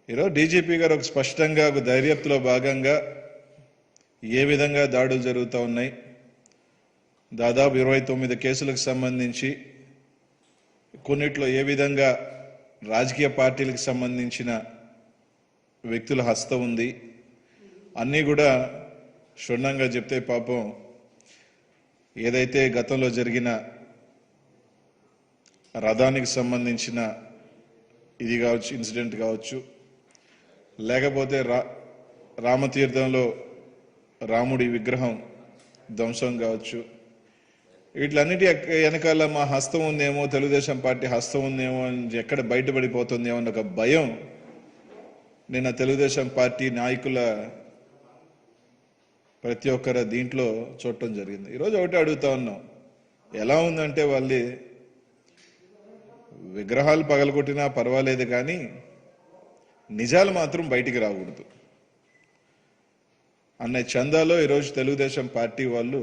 ఈరోజు డీజీపీ గారు ఒక స్పష్టంగా ఒక ధైర్యతలో భాగంగా ఏ విధంగా దాడులు జరుగుతూ ఉన్నాయి, దాదాపు 29 కేసులకు సంబంధించి కొన్నిట్లో ఏ విధంగా రాజకీయ పార్టీలకు సంబంధించిన వ్యక్తుల హస్తం ఉంది అన్నీ కూడా క్షుణ్ణంగా చెప్తే పాపం ఏదైతే గతంలో జరిగిన రథానికి సంబంధించిన ఇది కావచ్చు, ఇన్సిడెంట్ కావచ్చు, లేకపోతే రామతీర్థంలో రాముడి విగ్రహం ధ్వంసం కావచ్చు, వీటిలన్నిటి వెనకాల మా హస్తం ఉందేమో, తెలుగుదేశం పార్టీ హస్తం ఉందేమో అని ఎక్కడ బయటపడిపోతుందేమో అన్న ఒక భయం నిన్న తెలుగుదేశం పార్టీ నాయకుల ప్రతి ఒక్కరు దీంట్లో చూడటం జరిగింది. ఈరోజు ఒకటి అడుగుతా ఉన్నాం, ఎలా ఉందంటే వాళ్ళు విగ్రహాలు పగలగొట్టినా పర్వాలేదు కానీ నిజాలు మాత్రం బయటికి రాకూడదు అన్న చందాలో ఈరోజు తెలుగుదేశం పార్టీ వాళ్ళు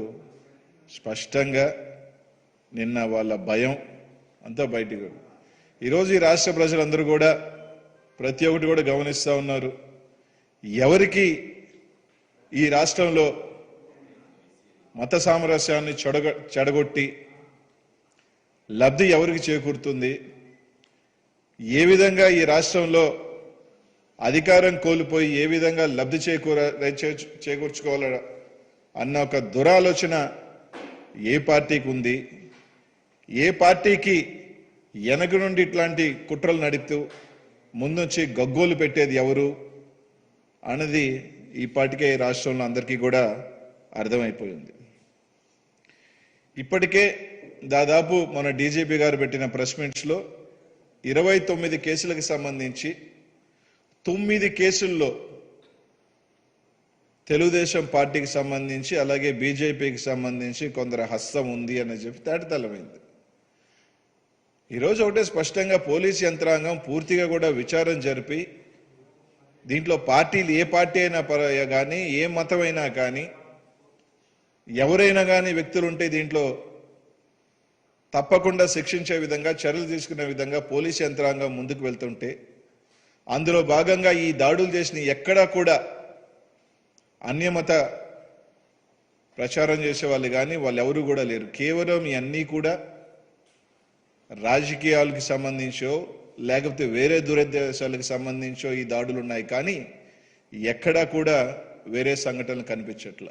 స్పష్టంగా నిన్న వాళ్ళ భయం అంతా బయటికి. ఈరోజు ఈ రాష్ట్ర ప్రజలందరూ కూడా ప్రతి ఒక్కటి కూడా గమనిస్తూ ఉన్నారు, ఎవరికి ఈ రాష్ట్రంలో మత సామరస్యాన్ని చెడగొట్టి లబ్ధి ఎవరికి చేకూరుతుంది, ఏ విధంగా ఈ రాష్ట్రంలో అధికారం కోల్పోయి ఏ విధంగా లబ్ధి చేకూర్చుకోవాల అన్న ఒక దురాలోచన ఏ పార్టీకి ఉంది, ఏ పార్టీకి వెనక నుండి ఇట్లాంటి కుట్రలు నడుపుతూ ముందుంచి గగ్గోలు పెట్టేది ఎవరు అన్నది ఈ పార్టీకే ఈ రాష్ట్రంలో అందరికీ కూడా అర్థమైపోయింది. ఇప్పటికే దాదాపు మన డీజీపీ గారు పెట్టిన ప్రెస్ మీట్స్లో 29 కేసులకు సంబంధించి 9 కేసుల్లో తెలుగుదేశం పార్టీకి సంబంధించి అలాగే బీజేపీకి సంబంధించి కొందరు హస్తం ఉంది అని చెప్పి తేటతెల్లమైంది. ఈరోజు ఒకటే స్పష్టంగా పోలీస్ యంత్రాంగం పూర్తిగా కూడా విచారణ జరిపి దీంట్లో పార్టీలు ఏ పార్టీ అయినా కానీ ఏ మతమైనా కానీ ఎవరైనా కానీ వ్యక్తులు ఉంటే దీంట్లో తప్పకుండా శిక్షించే విధంగా చర్యలు తీసుకునే విధంగా పోలీస్ యంత్రాంగం ముందుకు వెళ్తుంటే అందులో భాగంగా ఈ దాడులు చేసిన ఎక్కడా కూడా అన్యమత ప్రచారం చేసే వాళ్ళు కానీ వాళ్ళు ఎవరు కూడా లేరు. కేవలం ఇవన్నీ కూడా రాజకీయాలకు సంబంధించో లేకపోతే వేరే దురుద్దేశాలకు సంబంధించో ఈ దాడులు ఉన్నాయి కానీ ఎక్కడా కూడా వేరే సంఘటనలు కనిపించట్ల.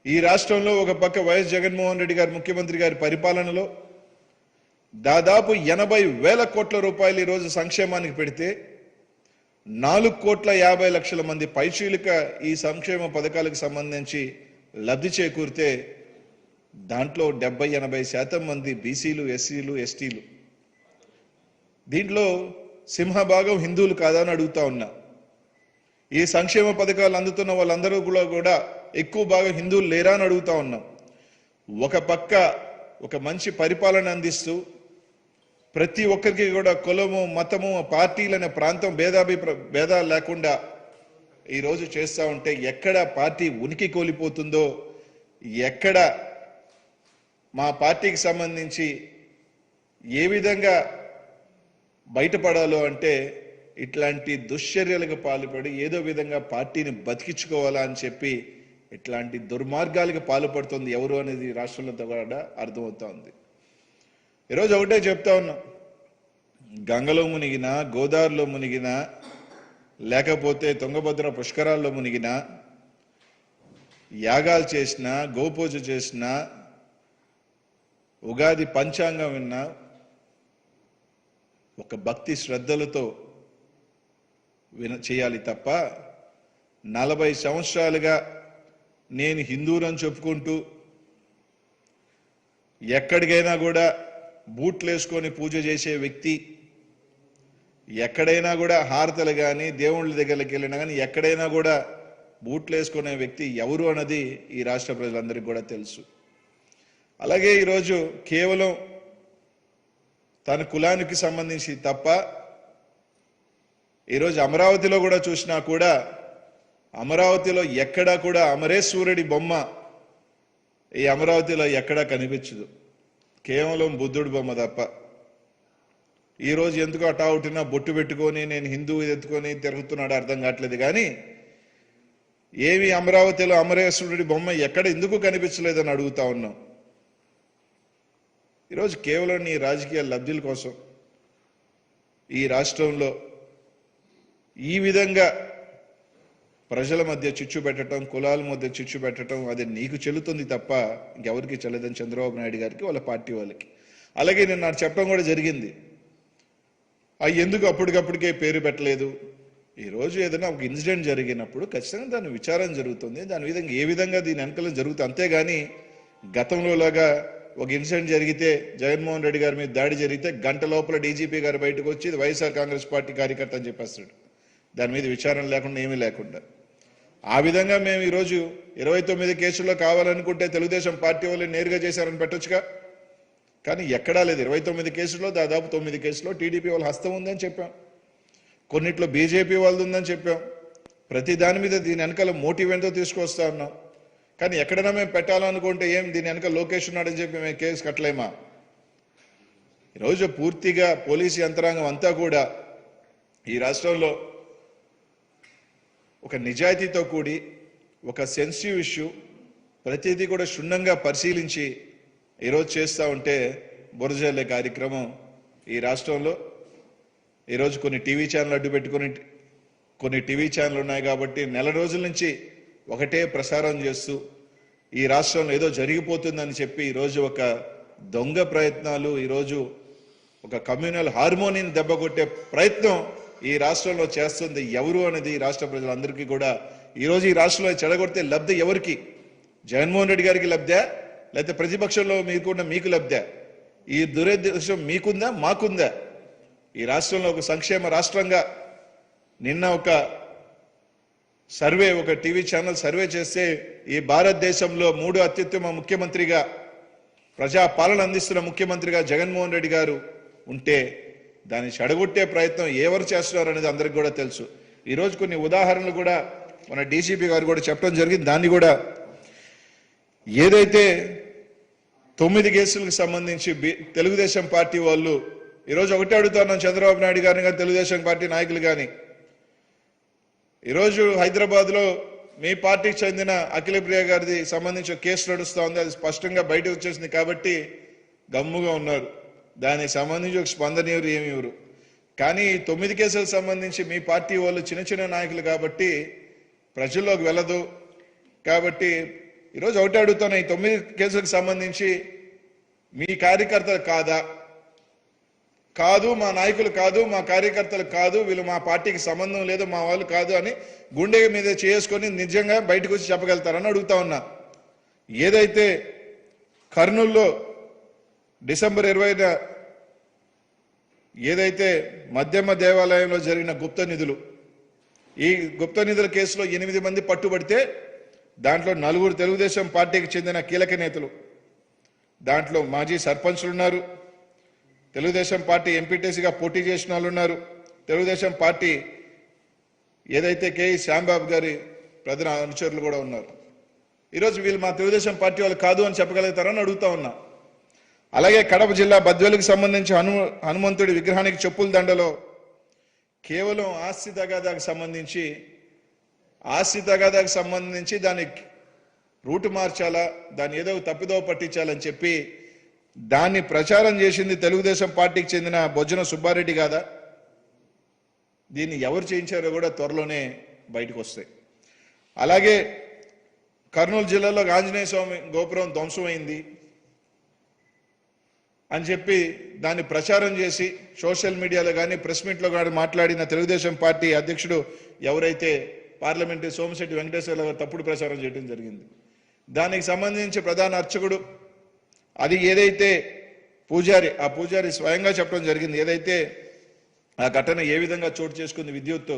ఈ రాష్ట్రంలో ఒక పక్క వైఎస్ జగన్మోహన్ రెడ్డి గారు ముఖ్యమంత్రి గారి పరిపాలనలో దాదాపు 80,000 కోట్ల రూపాయలు ఈరోజు సంక్షేమానికి పెడితే 4,50,00,000 మంది పైచీలిక ఈ సంక్షేమ పథకాలకు సంబంధించి లబ్ధి చేకూరితే దాంట్లో 70-80% మంది బీసీలు, ఎస్సీలు, ఎస్టీలు. దీంట్లో సింహభాగం హిందువులు కాదా అని అడుగుతా ఉన్నా. ఈ సంక్షేమ పథకాలు అందుతున్న వాళ్ళందరూ కూడా ఎక్కువ భాగం హిందువులు లేరా అని అడుగుతా ఉన్నాం. ఒక పక్క ఒక మంచి పరిపాలన అందిస్తూ ప్రతి ఒక్కరికి కూడా కులము, మతము, పార్టీలనే ప్రాంతం భేదాలు లేకుండా ఈరోజు చేస్తూ ఉంటే ఎక్కడ పార్టీ ఉనికి కోల్పోతుందో, ఎక్కడ మా పార్టీకి సంబంధించి ఏ విధంగా బయటపడాలో అంటే ఇట్లాంటి దుశ్చర్యలకు పాల్పడి ఏదో విధంగా పార్టీని బతికించుకోవాలా అని చెప్పి ఇట్లాంటి దుర్మార్గాలకు పాల్పడుతుంది ఎవరు అనేది రాష్ట్రంలో కూడా అర్థమవుతా ఉంది. ఈరోజు ఒకటే చెప్తా ఉన్నాం, గంగలో మునిగినా, గోదావరిలో మునిగినా, లేకపోతే తుంగభద్ర పుష్కరాల్లో మునిగినా, యాగాలు చేసినా, గోపూజ చేసినా, ఉగాది పంచాంగం విన్నా ఒక భక్తి శ్రద్ధలతో చేయాలి తప్ప 40 సంవత్సరాలుగా నేను హిందువులను చెప్పుకుంటూ ఎక్కడికైనా కూడా బూట్లు వేసుకొని పూజ చేసే వ్యక్తి, ఎక్కడైనా కూడా హారతలు కానీ దేవుళ్ళ దగ్గరికి వెళ్ళినా కానీ ఎక్కడైనా కూడా బూట్లు వేసుకునే వ్యక్తి ఎవరు అన్నది ఈ రాష్ట్ర ప్రజలందరికీ కూడా తెలుసు. అలాగే ఈరోజు కేవలం తన కులానికి సంబంధించి తప్ప ఈరోజు అమరావతిలో కూడా చూసినా కూడా అమరావతిలో ఎక్కడా కూడా అమరేశ్వరుడి బొమ్మ ఈ అమరావతిలో ఎక్కడా కనిపించదు, కేవలం బుద్ధుడి బొమ్మ తప్ప. ఈ రోజు ఎందుకు అటావుటినా బొట్టు పెట్టుకొని నేను హిందూ ఎత్తుకొని తిరుగుతున్నాడు అర్థం కావట్లేదు. కానీ ఏమి అమరావతిలో అమరేశ్వరుడి బొమ్మ ఎక్కడ ఎందుకు కనిపించలేదని అడుగుతా ఉన్నాం. ఈరోజు కేవలం నీ రాజకీయ లబ్ధుల కోసం ఈ రాష్ట్రంలో ఈ విధంగా ప్రజల మధ్య చిచ్చు పెట్టడం, కులాల మధ్య చిచ్చు పెట్టడం, అది నీకు చెల్లుతుంది తప్ప ఇంకెవరికి చెల్లదని చంద్రబాబు నాయుడు గారికి, వాళ్ళ పార్టీ వాళ్ళకి. అలాగే నేను నాకు చెప్పడం కూడా జరిగింది, అవి ఎందుకు అప్పటికప్పటికే పేరు పెట్టలేదు. ఈరోజు ఏదైనా ఒక ఇన్సిడెంట్ జరిగినప్పుడు ఖచ్చితంగా దాని విచారణ జరుగుతుంది, దాని విధంగా ఏ విధంగా దీని వెనకాల జరుగుతుంది. అంతేగాని గతంలోలాగా ఒక ఇన్సిడెంట్ జరిగితే, జగన్మోహన్ రెడ్డి గారి మీద దాడి జరిగితే గంట లోపల డీజీపీ గారు బయటకు వచ్చి వైఎస్ఆర్ కాంగ్రెస్ పార్టీ కార్యకర్త అని చెప్పేస్తాడు, దాని మీద విచారణ లేకుండా ఏమీ లేకుండా. ఆ విధంగా మేము ఈరోజు 29 కేసుల్లో కావాలనుకుంటే తెలుగుదేశం పార్టీ వాళ్ళు నేరుగా చేశారని పెట్టొచ్చుగా. కానీ ఎక్కడా లేదు. 29 కేసుల్లో దాదాపు 9 కేసుల్లో టీడీపీ వాళ్ళ హస్తం ఉందని చెప్పాం, కొన్నిట్లో బీజేపీ వాళ్ళది ఉందని చెప్పాం. ప్రతి దాని మీద దీని వెనకాల మోటివ్ ఎంతో తీసుకొస్తా ఉన్నాం. కానీ ఎక్కడైనా మేము పెట్టాలనుకుంటే ఏం దీని వెనక లోకేష్ ఉన్నాడని చెప్పి మేము కేసు కట్టలేమా? ఈరోజు పూర్తిగా పోలీసు యంత్రాంగం అంతా కూడా ఈ రాష్ట్రంలో ఒక నిజాయితీతో కూడి ఒక సెన్సిటివ్ ఇష్యూ ప్రతిదీ కూడా క్షుణ్ణంగా పరిశీలించి ఈరోజు చేస్తూ ఉంటే బురజల్లే కార్యక్రమం ఈ రాష్ట్రంలో ఈరోజు కొన్ని టీవీ ఛానల్ అడ్డు పెట్టుకుని కొన్ని టీవీ ఛానల్ ఉన్నాయి కాబట్టి నెల రోజుల నుంచి ఒకటే ప్రసారం చేస్తూ ఈ రాష్ట్రంలో ఏదో జరిగిపోతుందని చెప్పి ఈరోజు ఒక దొంగ ప్రయత్నాలు, ఈరోజు ఒక కమ్యూనల్ హార్మోనిని దెబ్బకొట్టే ప్రయత్నం ఈ రాష్ట్రంలో చేస్తుంది ఎవరు అనేది ఈ రాష్ట్ర ప్రజలందరికీ కూడా ఈరోజు ఈ రాష్ట్రంలో చెడగొడితే లబ్ధి ఎవరికి? జగన్మోహన్ రెడ్డి గారికి లబ్ధా, లేకపోతే ప్రతిపక్షంలో మీకున్న మీకు లబ్ధా? ఈ దురుద్దేశం మీకుందా మాకుందా? ఈ రాష్ట్రంలో ఒక సంక్షేమ రాష్ట్రంగా నిన్న ఒక సర్వే, ఒక టీవీ ఛానల్ సర్వే చేస్తే ఈ భారతదేశంలో 3వ అత్యుత్తమ ముఖ్యమంత్రిగా, ప్రజా పాలన అందిస్తున్న ముఖ్యమంత్రిగా జగన్మోహన్ రెడ్డి గారు ఉంటే దాన్ని చెడగొట్టే ప్రయత్నం ఎవరు చేస్తున్నారు అనేది అందరికి కూడా తెలుసు. ఈరోజు కొన్ని ఉదాహరణలు కూడా మన డీజీపీ గారు కూడా చెప్పడం జరిగింది. దాన్ని కూడా ఏదైతే 9 కేసులకు సంబంధించి తెలుగుదేశం పార్టీ వాళ్ళు ఈరోజు ఒకటే అడుగుతున్నాం చంద్రబాబు నాయుడు గారిని కానీ తెలుగుదేశం పార్టీ నాయకులు కానీ, ఈరోజు హైదరాబాద్లో మీ పార్టీకి చెందిన అఖిలప్రియ గారిది సంబంధించి కేసు నడుస్తూ ఉంది, అది స్పష్టంగా బయటకు వచ్చేసింది కాబట్టి గమ్ముగా ఉన్నారు. దానికి సంబంధించి ఒక స్పందన ఏమి ఇవ్వరు. కానీ 9 కేసులకు సంబంధించి మీ పార్టీ వాళ్ళు చిన్న చిన్న నాయకులు కాబట్టి ప్రజల్లోకి వెళ్ళదు. కాబట్టి ఈరోజు ఒకటే అడుగుతున్నా, ఈ 9 కేసులకు సంబంధించి మీ కార్యకర్తలు కాదా? కాదు, మా నాయకులు కాదు, మా కార్యకర్తలు కాదు, వీళ్ళు మా పార్టీకి సంబంధం లేదు, మా వాళ్ళు కాదు అని గుండె మీద చేసుకొని నిజంగా బయటకు వచ్చి చెప్పగలుగుతారని అడుగుతా ఉన్నా. ఏదైతే కర్నూలులో డిసెంబర్ 20న ఏదైతే మధ్యమ దేవాలయంలో జరిగిన గుప్త నిధులు, ఈ గుప్త నిధుల కేసులో 8 మంది పట్టుబడితే దాంట్లో 4 తెలుగుదేశం పార్టీకి చెందిన కీలక నేతలు, దాంట్లో మాజీ సర్పంచ్లు ఉన్నారు, తెలుగుదేశం పార్టీ ఎంపీటీసీగా పోటీ చేసిన వాళ్ళు ఉన్నారు, తెలుగుదేశం పార్టీ ఏదైతే కేఈ శ్యాంబాబు గారి ప్రధాన అనుచరులు కూడా ఉన్నారు. ఈరోజు వీళ్ళు మా తెలుగుదేశం పార్టీ వాళ్ళు కాదు అని చెప్పగలుగుతారని అడుగుతా ఉన్నా. అలాగే కడప జిల్లా బద్వేలుకు సంబంధించి హనుమంతుడి విగ్రహానికి చెప్పుల దండలో కేవలం ఆస్తి తగాదాకు సంబంధించి దాన్ని రూటు మార్చాలా, దాన్ని ఏదో తప్పిదోవ పట్టించాలని చెప్పి దాన్ని ప్రచారం చేసింది తెలుగుదేశం పార్టీకి చెందిన బొజ్జన సుబ్బారెడ్డి కాదా? దీన్ని ఎవరు చేయించారో కూడా త్వరలోనే బయటకు వస్తాయి. అలాగే కర్నూలు జిల్లాలో ఆంజనేయ స్వామి గోపురం ధ్వంసమైంది అని చెప్పి దాన్ని ప్రచారం చేసి సోషల్ మీడియాలో కానీ ప్రెస్ మీట్లో కానీ మాట్లాడిన తెలుగుదేశం పార్టీ అధ్యక్షుడు ఎవరైతే పార్లమెంటరీ సోమిశెట్టి వెంకటేశ్వర గారు తప్పుడు ప్రచారం చేయడం జరిగింది. దానికి సంబంధించి ప్రధాన అర్చకుడు, అది ఏదైతే పూజారి, ఆ పూజారి స్వయంగా చెప్పడం జరిగింది, ఏదైతే ఆ ఘటన ఏ విధంగా చోటు చేసుకుంది, విద్యుత్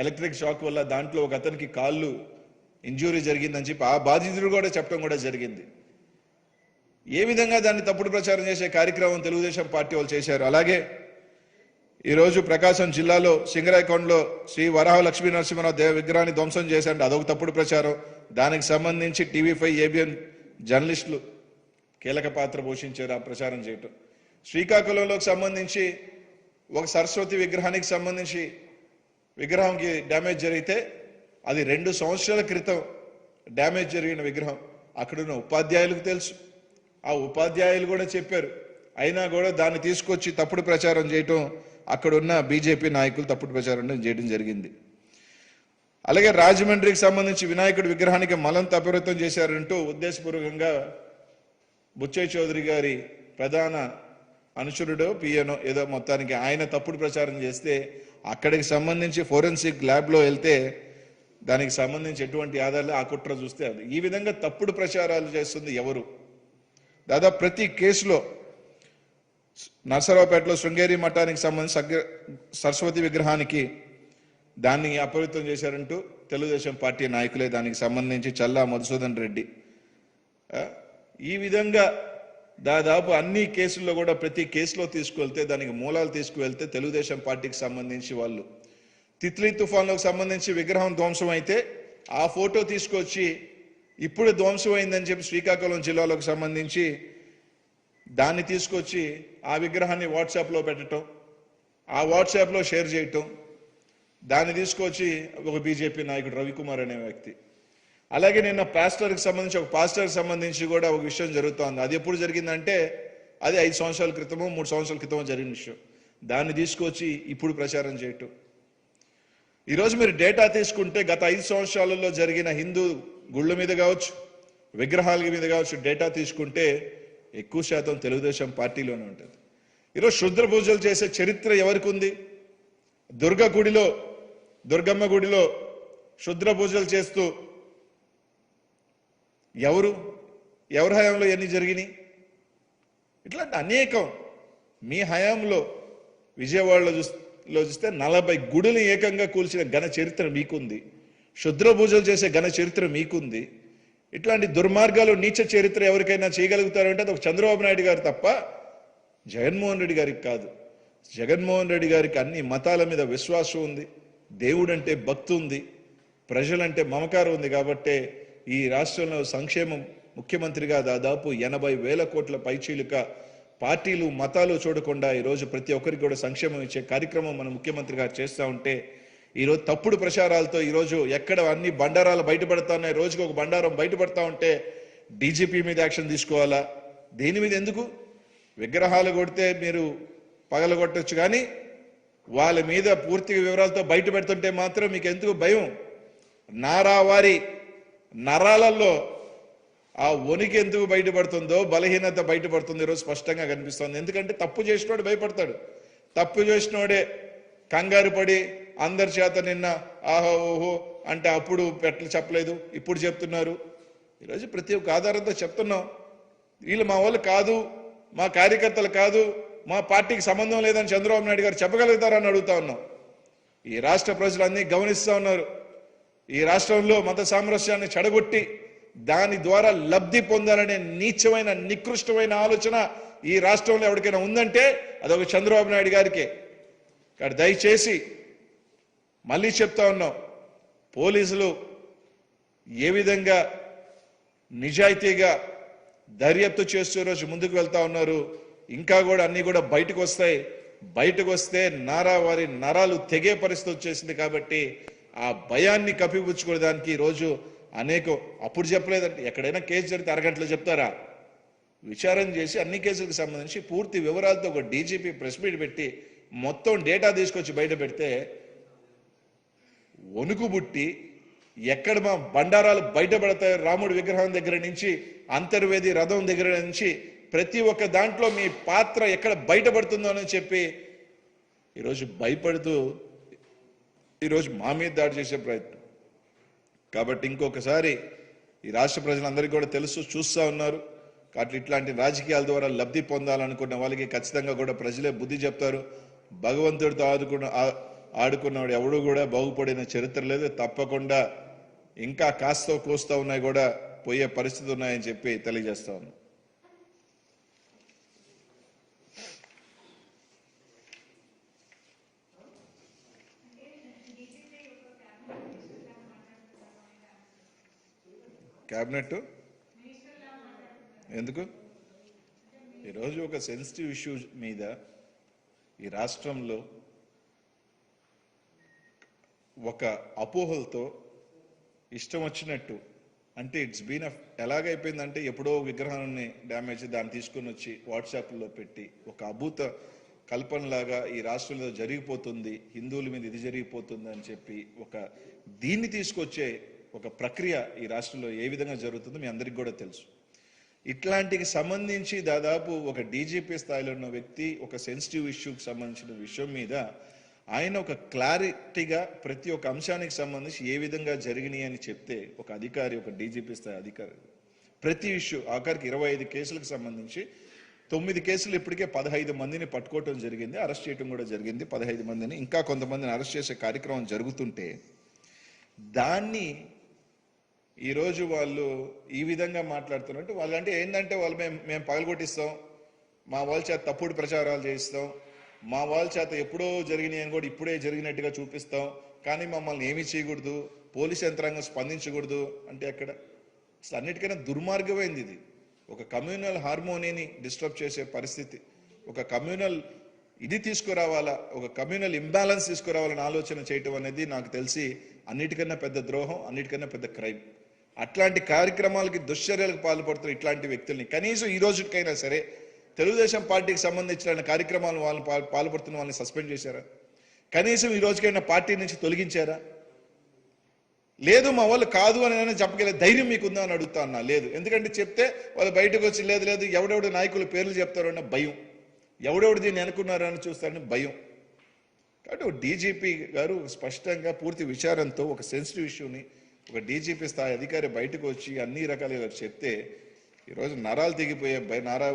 ఎలక్ట్రిక్ షాక్ వల్ల దాంట్లో ఒక అతనికి కాళ్ళు ఇంజ్యూరీ జరిగిందని చెప్పి ఆ బాధితుడు కూడా చెప్పడం కూడా జరిగింది. ఏ విధంగా దాన్ని తప్పుడు ప్రచారం చేసే కార్యక్రమం తెలుగుదేశం పార్టీ వాళ్ళు చేశారు. అలాగే ఈరోజు ప్రకాశం జిల్లాలో సింగరాయకొండలో శ్రీ వరాహ లక్ష్మీ నరసింహరావు దేవ విగ్రహాన్ని ధ్వంసం చేశారు, అదొక తప్పుడు ప్రచారం. దానికి సంబంధించి టీవీ5 ఏబిఎన్ ఒక సరస్వతి విగ్రహానికి సంబంధించి విగ్రహంకి డ్యామేజ్ జరిగితే అది 2 సంవత్సరాల క్రితం డ్యామేజ్ జరిగిన విగ్రహం. అక్కడున్న ఉపాధ్యాయులకు తెలుసు, ఆ ఉపాధ్యాయులు కూడా చెప్పారు. అయినా కూడా దాన్ని తీసుకొచ్చి తప్పుడు ప్రచారం చేయటం అక్కడున్న బీజేపీ నాయకులు తప్పుడు ప్రచారం చేయడం జరిగింది. అలాగే రాజమండ్రికి సంబంధించి వినాయకుడి విగ్రహానికి మలం తప్పివృతం చేశారంటూ ఉద్దేశపూర్వకంగా బుచ్చయ్య చౌదరి గారి ప్రధాన అనుచరుడో పియనో ఏదో మొత్తానికి ఆయన తప్పుడు ప్రచారం చేస్తే అక్కడికి సంబంధించి ఫోరెన్సిక్ ల్యాబ్లో వెళ్తే దానికి సంబంధించి ఎటువంటి ఆధారాలు ఆ కుట్ర చూస్తే అది. ఈ విధంగా తప్పుడు ప్రచారాలు చేస్తుంది ఎవరు? దాదాపు ప్రతి కేసులో నర్సరావుపేటలో శృంగేరి మఠానికి సంబంధించి సరస్వతి విగ్రహానికి దాన్ని అపవిత్రం చేశారంటూ తెలుగుదేశం పార్టీ నాయకులే దానికి సంబంధించి చల్లా మధుసూదన్ రెడ్డి. ఈ విధంగా దాదాపు అన్ని కేసుల్లో కూడా ప్రతి కేసులో తీసుకువెళ్తే దానికి మూలాలు తీసుకువెళ్తే తెలుగుదేశం పార్టీకి సంబంధించి వాళ్ళు. తిత్లీ తుఫాన్లకు సంబంధించి విగ్రహం ధ్వంసం అయితే ఆ ఫోటో తీసుకొచ్చి ఇప్పుడు ధ్వంసం అయిందని చెప్పి శ్రీకాకుళం జిల్లాలకు సంబంధించి దాన్ని తీసుకొచ్చి ఆ విగ్రహాన్ని వాట్సాప్లో పెట్టడం, ఆ వాట్సాప్లో షేర్ చేయటం, దాన్ని తీసుకొచ్చి ఒక బీజేపీ నాయకుడు రవికుమార్ అనే వ్యక్తి. అలాగే నిన్న పాస్టర్కి సంబంధించి ఒక పాస్టర్కి సంబంధించి కూడా ఒక విషయం జరుగుతోంది. అది ఎప్పుడు జరిగిందంటే అది 5 సంవత్సరాల క్రితమో 3 సంవత్సరాల క్రితమో జరిగిన విషయం. దాన్ని తీసుకొచ్చి ఇప్పుడు ప్రచారం చేయటం. ఈరోజు మీరు డేటా తీసుకుంటే గత 5 సంవత్సరాలలో జరిగిన హిందూ గుళ్ళ మీద కావచ్చు, విగ్రహాల మీద కావచ్చు, డేటా తీసుకుంటే ఎక్కువ శాతం తెలుగుదేశం పార్టీలోనే ఉంటుంది. ఈరోజు క్షుద్ర పూజలు చేసే చరిత్ర ఎవరికి ఉంది? దుర్గమ్మ గుడిలో క్షుద్ర పూజలు చేస్తూ ఎవరి హయాంలో ఎన్ని జరిగినాయి? ఇట్లాంటి అనేకం మీ హయాంలో విజయవాడలో చూస్తే 40 గుడులు ఏకంగా కూల్చిన ఘన చరిత్ర మీకుంది. క్షుద్ర పూజలు చేసే ఘన చరిత్ర మీకుంది. ఇట్లాంటి దుర్మార్గాలు నీచ చరిత్ర ఎవరికైనా చేయగలుగుతారంటే అది ఒక చంద్రబాబు నాయుడు గారు తప్ప జగన్మోహన్ రెడ్డి గారికి కాదు. జగన్మోహన్ రెడ్డి గారికి అన్ని మతాల మీద విశ్వాసం ఉంది, దేవుడంటే భక్తి ఉంది, ప్రజలంటే మమకారం ఉంది. కాబట్టే ఈ రాష్ట్రంలో సంక్షేమం ముఖ్యమంత్రిగా దాదాపు 80,000 కోట్ల పైచీలుక పార్టీలు మతాలు చూడకుండా ఈరోజు ప్రతి ఒక్కరికి కూడా సంక్షేమం ఇచ్చే కార్యక్రమం మన ముఖ్యమంత్రి గారు చేస్తూ ఉంటే ఈరోజు తప్పుడు ప్రచారాలతో ఈరోజు ఎక్కడ అన్ని బండారాలు బయటపడతా ఉన్నాయి. రోజుకు ఒక బండారం బయటపడతా ఉంటే డీజీపీ మీద యాక్షన్ తీసుకోవాలా? దేని మీద ఎందుకు? విగ్రహాలు కొడితే మీరు పగలగొట్టచ్చు, కానీ వాళ్ళ మీద పూర్తి వివరాలతో బయట పెడుతుంటే మాత్రం మీకు ఎందుకు భయం? నారావారి నరాలలో ఆ వణికి ఎందుకు బయటపడుతుందో, బలహీనత బయటపడుతుందో ఈరోజు స్పష్టంగా కనిపిస్తుంది. ఎందుకంటే తప్పు చేసినోడు భయపడతాడు. తప్పు చేసినోడే కంగారు పడి అందరి చేత నిన్న ఆహో ఓహో అంటే అప్పుడు చెప్పలేదు, ఇప్పుడు చెప్తున్నారు. ఈరోజు ప్రతి ఒక్క ఆధారంతో చెప్తున్నాం. వీళ్ళు మా వాళ్ళు కాదు, మా కార్యకర్తలు కాదు, మా పార్టీకి సంబంధం లేదని చంద్రబాబు నాయుడు గారు చెప్పగలుగుతారని అడుగుతా ఉన్నాం. ఈ రాష్ట్ర ప్రజలన్నీ గమనిస్తూ ఉన్నారు. ఈ రాష్ట్రంలో మత సామరస్యాన్ని చెడగొట్టి దాని ద్వారా లబ్ధి పొందాలనే నీచమైన నికృష్టమైన ఆలోచన ఈ రాష్ట్రంలో ఎవరికైనా ఉందంటే అదొక చంద్రబాబు నాయుడు గారికే. ఇక్కడ దయచేసి మళ్ళీ చెప్తా ఉన్నాం, పోలీసులు ఏ విధంగా నిజాయితీగా దర్యాప్తు చేస్తూ రోజు ముందుకు వెళ్తా ఉన్నారు. ఇంకా కూడా అన్ని కూడా బయటకు వస్తాయి. బయటకు వస్తే వారి నరాలు తెగే పరిస్థితి వచ్చేసింది. కాబట్టి ఆ భయాన్ని కప్పిపుచ్చుకోవడానికి ఈరోజు అనేక అప్పుడు చెప్పలేదంటే ఎక్కడైనా కేసు జరిగితే అరగంటలో చెప్తారా? విచారణ చేసి అన్ని కేసులకు సంబంధించి పూర్తి వివరాలతో ఒక డీజీపీ ప్రెస్ మీట్ పెట్టి మొత్తం డేటా తీసుకొచ్చి బయట పెడితే వణుకు బుట్టి ఎక్కడ మా బండారాలు బయటపడతాయి, రాముడి విగ్రహం దగ్గర నుంచి అంతర్వేది రథం దగ్గర నుంచి ప్రతి ఒక్క దాంట్లో మీ పాత్ర ఎక్కడ బయటపడుతుందో అని చెప్పి ఈరోజు భయపడుతూ ఈరోజు మా మీద దాడి చేసే ప్రయత్నం. కాబట్టి ఇంకొకసారి ఈ రాష్ట్ర ప్రజలందరికీ కూడా తెలుసు, చూస్తూ ఉన్నారు. కాబట్టి ఇట్లాంటి రాజకీయాల ద్వారా లబ్ధి పొందాలనుకున్న వాళ్ళకి ఖచ్చితంగా కూడా ప్రజలే బుద్ధి చెప్తారు. భగవంతుడితో ఆడుకున్నవాడు ఎవడు కూడా బాగుపడిన చరిత్ర లేదు. తప్పకుండా ఇంకా కాస్త కోస్తా ఉన్నాయి కూడా పోయే పరిస్థితి ఉన్నాయని చెప్పి తెలియజేస్తా ఉన్నాను. క్యాబినెట్ ఎందుకు ఈరోజు ఒక సెన్సిటివ్ ఇష్యూ మీద ఈ రాష్ట్రంలో ఒక అపోహలతో ఇష్టం వచ్చినట్టు, అంటే ఇట్స్ బీన్ ఎలాగైపోయిందంటే ఎప్పుడో విగ్రహాన్ని డ్యామేజ్ దాన్ని తీసుకొని వచ్చి వాట్సాప్లో పెట్టి ఒక అభూత కల్పనలాగా ఈ రాష్ట్రంలో జరిగిపోతుంది, హిందువుల మీద ఇది జరిగిపోతుంది అని చెప్పి ఒక దీన్ని తీసుకొచ్చే ఒక ప్రక్రియ ఈ రాష్ట్రంలో ఏ విధంగా జరుగుతుందో మీ అందరికీ కూడా తెలుసు. ఇట్లాంటికి సంబంధించి దాదాపు ఒక డీజీపీ స్థాయిలో ఉన్న వ్యక్తి ఒక సెన్సిటివ్ ఇష్యూకి సంబంధించిన విషయం మీద ఆయన ఒక క్లారిటీగా ప్రతి ఒక్క అంశానికి సంబంధించి ఏ విధంగా జరిగినాయి అని చెప్తే, ఒక అధికారి, ఒక డీజీపీ స్థాయి అధికారి ప్రతి ఇష్యూ ఆఖరికి 25 కేసులకు సంబంధించి 9 కేసులు ఇప్పటికే 15 మందిని పట్టుకోవటం జరిగింది, అరెస్ట్ చేయడం కూడా జరిగింది 15 మందిని, ఇంకా కొంతమందిని అరెస్ట్ చేసే కార్యక్రమం జరుగుతుంటే దాన్ని ఈరోజు వాళ్ళు ఈ విధంగా మాట్లాడుతున్నట్టు, వాళ్ళంటే ఏంటంటే వాళ్ళు మేము పగలగొట్టిస్తాం, మా వాళ్ళ చేత తప్పుడు ప్రచారాలు చేయిస్తాం, మా వాళ్ళ చేత ఎప్పుడో జరిగినాయి అని కూడా ఇప్పుడే జరిగినట్టుగా చూపిస్తాం, కానీ మమ్మల్ని ఏమీ చేయకూడదు, పోలీస్ యంత్రాంగం స్పందించకూడదు అంటే ఎక్కడ? అసలు అన్నిటికైనా దుర్మార్గమైంది ఇది. ఒక కమ్యూనల్ హార్మోనీని డిస్టర్బ్ చేసే పరిస్థితి, ఒక కమ్యూనల్ ఇది తీసుకురావాలా, ఒక కమ్యూనల్ ఇంబ్యాలెన్స్ తీసుకురావాలని ఆలోచన చేయటం అనేది నాకు తెలిసి అన్నిటికన్నా పెద్ద ద్రోహం, అన్నిటికన్నా పెద్ద క్రైమ్. అట్లాంటి కార్యక్రమాలకి దుశ్చర్యలకు పాల్పడుతున్న ఇట్లాంటి వ్యక్తుల్ని కనీసం ఈ రోజుకైనా సరే తెలుగుదేశం పార్టీకి సంబంధించిన కార్యక్రమాలు వాళ్ళు పాల్పడుతున్న వాళ్ళని సస్పెండ్ చేశారా? కనీసం ఈ రోజుకైనా పార్టీ నుంచి తొలగించారా? లేదు మా వాళ్ళు కాదు అని చెప్పగలిగే ధైర్యం మీకుందా అని అడుగుతా అన్నా. లేదు, ఎందుకంటే చెప్తే వాళ్ళు బయటకు వచ్చి లేదు లేదు ఎవడెవడు నాయకుల పేర్లు చెప్తారన్న భయం, ఎవడెవడు దీన్ని అనుకున్నారని చూస్తారని భయం. కాబట్టి డీజీపీ గారు స్పష్టంగా పూర్తి విచారంతో ఒక సెన్సిటివ్ ఇష్యూని ఒక డీజీపీ స్థాయి అధికారి బయటకు వచ్చి అన్ని రకాలుగా చెప్తే ఈరోజు నరాలు తెగిపోయే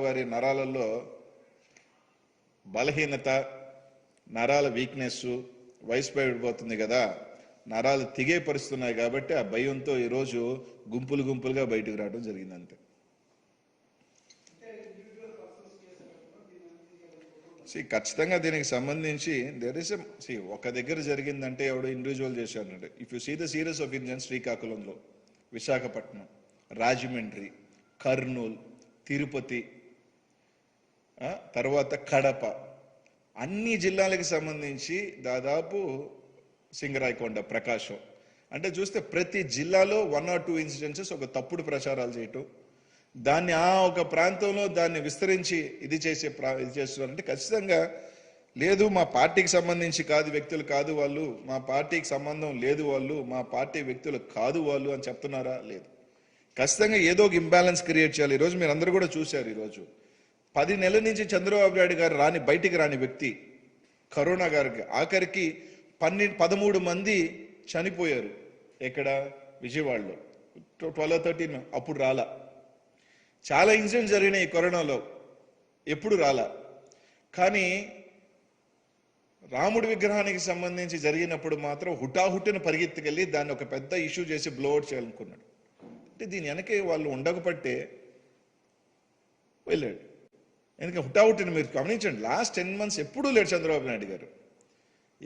వారి నరాలలో బలహీనత, నరాల వీక్నెస్, వయసు పడిపోతుంది కదా, నరాలు తెగే పరిస్తున్నాయి కాబట్టి ఆ భయంతో ఈరోజు గుంపులు గుంపులుగా బయటకు రావడం జరిగింది. అంతే. ఖచ్చితంగా దీనికి సంబంధించి ఒక దగ్గర జరిగిందంటే ఎవడో ఇండివిజువల్ చేశారంటే, if you see the serious of incidents శ్రీకాకుళంలో, విశాఖపట్నం, రాజమండ్రి, కర్నూలు, తిరుపతి, తర్వాత కడప, అన్ని జిల్లాలకు సంబంధించి దాదాపు సింగరాయకొండ, ప్రకాశం, అంటే చూస్తే ప్రతి జిల్లాలో 1 or 2 ఇన్సిడెన్సెస్ ఒక తప్పుడు ప్రచారాలు చేయటం, దాన్ని ఒక ప్రాంతంలో దాన్ని విస్తరించి ఇది చేస్తున్నారంటే ఖచ్చితంగా లేదు మా పార్టీకి సంబంధించి కాదు, వ్యక్తులు కాదు వాళ్ళు, మా పార్టీకి సంబంధం లేదు వాళ్ళు, మా పార్టీ వ్యక్తులు కాదు వాళ్ళు అని చెప్తున్నారా? లేదు. ఖచ్చితంగా ఏదో ఒక ఇంబ్యాలెన్స్ క్రియేట్ చేయాలి. ఈరోజు మీరు అందరూ కూడా చూశారు, ఈరోజు 10 నెలల నుంచి చంద్రబాబు నాయుడు గారు బయటికి రాని వ్యక్తి కరోనా గారికి ఆఖరికి 13 మంది చనిపోయారు. ఎక్కడ? విజయవాడలో 12 or 13 అప్పుడు రాలా. చాలా ఇన్సిడెంట్స్ జరిగినాయి కరోనాలో, ఎప్పుడు రాలా. కానీ రాముడి విగ్రహానికి సంబంధించి జరిగినప్పుడు మాత్రం హుటాహుటిన పరిగెత్తుకెళ్ళి దాన్ని ఒక పెద్ద ఇష్యూ చేసి బ్లోఅవుట్ చేయాలనుకున్నాడు. అంటే దీని వెనకే వాళ్ళు ఉండకపోతే వెళ్ళాడు. ఎందుకంటే హుటాహుటిన మీరు గమనించండి, లాస్ట్ 10 months ఎప్పుడూ లేడు చంద్రబాబు నాయుడు గారు.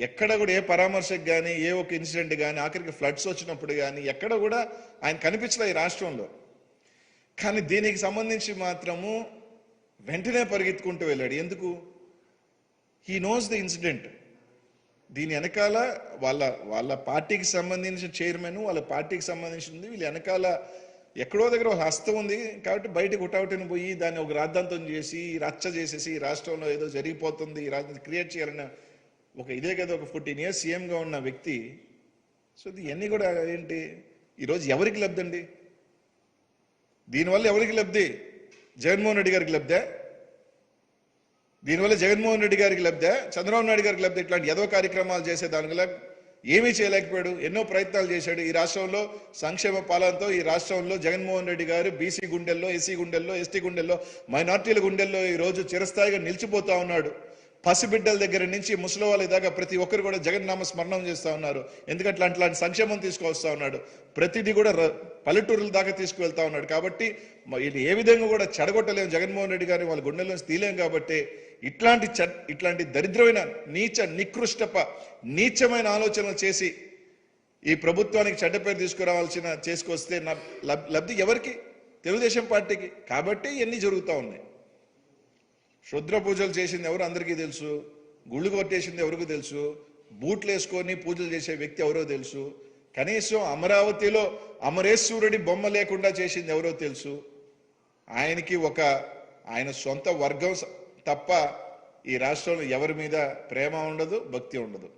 ఎక్కడ కూడా ఏ పరామర్శకు కానీ, ఏ ఒక ఇన్సిడెంట్ కానీ, ఆఖరికి ఫ్లడ్స్ వచ్చినప్పుడు కానీ ఎక్కడ కూడా ఆయన కనిపించలే ఈ రాష్ట్రంలో. కానీ దీనికి సంబంధించి మాత్రము వెంటనే పరిగెత్తుకుంటూ వెళ్ళాడు. ఎందుకు? He knows the incident. దీని వెనకాల వాళ్ళ పార్టీకి సంబంధించిన చైర్మన్, వాళ్ళ పార్టీకి సంబంధించింది, వీళ్ళ వెనకాల ఎక్కడో దగ్గర హస్తం ఉంది కాబట్టి బయటకు హుటాహుటిన పోయి దాన్ని ఒక రాద్ధాంతం చేసి రచ్చ చేసేసి ఈ రాష్ట్రంలో ఏదో జరిగిపోతుంది, ఈ రాజ్యం క్రియేట్ చేయాలన్న ఇదే కదా ఒక 14 years సీఎంగా ఉన్న వ్యక్తి. సో ఇవన్నీ కూడా ఏంటి? ఈరోజు ఎవరికి లబ్ధి అండి? దీనివల్ల ఎవరికి లబ్ధి? జగన్మోహన్ రెడ్డి గారికి లబ్ధా? దీనివల్ల జగన్మోహన్ రెడ్డి గారికి లబ్ధా? చంద్రబాబు నాయుడు గారికి లబ్ధా? ఇట్లాంటి ఏదో కార్యక్రమాలు చేసే దానివల్ల ఏమీ చేయలేకపోయాడు. ఎన్నో ప్రయత్నాలు చేశాడు. ఈ రాష్ట్రంలో సంక్షేమ పాలనతో ఈ రాష్ట్రంలో జగన్మోహన్ రెడ్డి గారు బీసీ గుండెల్లో, ఎస్సీ గుండెల్లో, ఎస్టీ గుండెల్లో, మైనార్టీల గుండెల్లో ఈ రోజు చిరస్థాయిగా నిలిచిపోతా ఉన్నాడు. పసిబిడ్డల దగ్గర నుంచి ముసలి వాళ్ళ దాకా ప్రతి ఒక్కరు కూడా జగన్నామ స్మరణం చేస్తూ ఉన్నారు. ఎందుకంటే అట్లాంటి సంక్షేమం తీసుకొస్తా ఉన్నాడు. ప్రతిదీ కూడా పల్లెటూరుల దాకా తీసుకువెళ్తా ఉన్నాడు. కాబట్టి ఇది ఏ విధంగా కూడా చెడగొట్టలేము జగన్మోహన్ రెడ్డి గారిని, వాళ్ళ గుండెల్లో తీలేం. కాబట్టి ఇట్లాంటి దరిద్రమైన నీచమైన ఆలోచనలు చేసి ఈ ప్రభుత్వానికి చెడ్డ పేరు చేసుకొస్తే లబ్ధి ఎవరికి? తెలుగుదేశం పార్టీకి. కాబట్టి ఇవన్నీ జరుగుతూ ఉన్నాయి. క్షుద్ర పూజలు చేసింది ఎవరు అందరికీ తెలుసు. గుళ్ళు కొట్టేసింది ఎవరికి తెలుసు, బూట్లు వేసుకొని పూజలు చేసే వ్యక్తి ఎవరో తెలుసు, కనీసం అమరావతిలో అమరేశ్వరుడి బొమ్మ లేకుండా చేసింది ఎవరో తెలుసు. ఆయనకి ఆయన సొంత వర్గం తప్ప ఈ రాష్ట్రంలో ఎవరి మీద ప్రేమ ఉండదు, భక్తి ఉండదు.